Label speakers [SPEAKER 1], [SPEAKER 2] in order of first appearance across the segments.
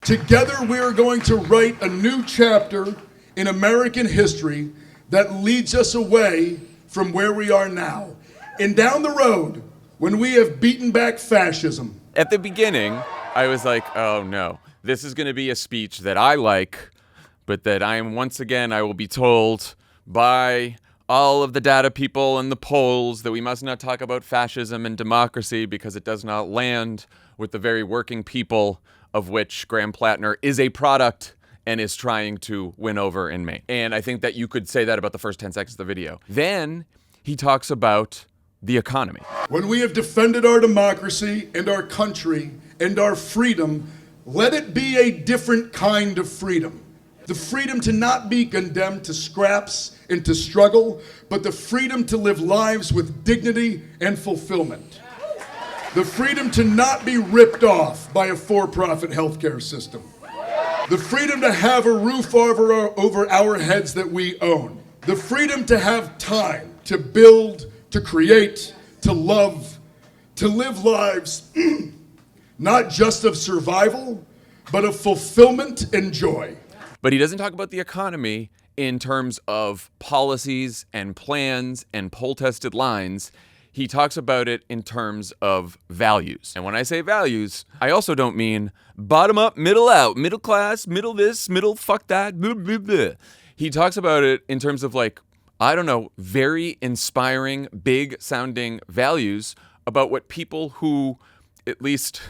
[SPEAKER 1] Together we are going to write a new chapter in American history that leads us away from where we are now and down the road when we have beaten back fascism.
[SPEAKER 2] At the beginning, I was like, oh no, this is going to be a speech that I like, but that I will be told by all of the data people and the polls that we must not talk about fascism and democracy because it does not land with the very working people of which Graham Platner is a product and is trying to win over in Maine. And I think that you could say that about the first 10 seconds of the video. Then he talks about the economy.
[SPEAKER 1] When we have defended our democracy and our country and our freedom, let it be a different kind of freedom. The freedom to not be condemned to scraps and to struggle, but the freedom to live lives with dignity and fulfillment. The freedom to not be ripped off by a for-profit healthcare system. The freedom to have a roof over our heads that we own. The freedom to have time to build, to create, to love, to live lives not just of survival, but of fulfillment and joy.
[SPEAKER 2] But he doesn't talk about the economy in terms of policies and plans and poll-tested lines. He talks about it in terms of values. And when I say values, I also don't mean bottom up, middle out, middle class, middle this, middle fuck that, blah, blah, blah. He talks about it in terms of very inspiring, big sounding values about what people who at least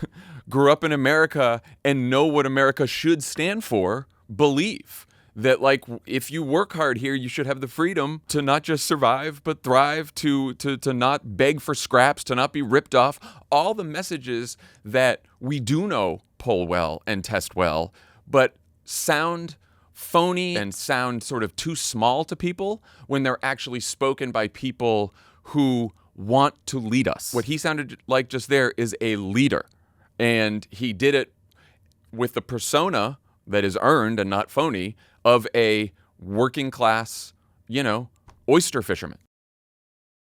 [SPEAKER 2] grew up in America and know what America should stand for believe. That if you work hard here, you should have the freedom to not just survive, but thrive, to not beg for scraps, to not be ripped off. All the messages that we do know poll well and test well, but sound phony and sound sort of too small to people when they're actually spoken by people who want to lead us. What he sounded like just there is a leader. And he did it with the persona that is earned and not phony of a working class, oyster fisherman.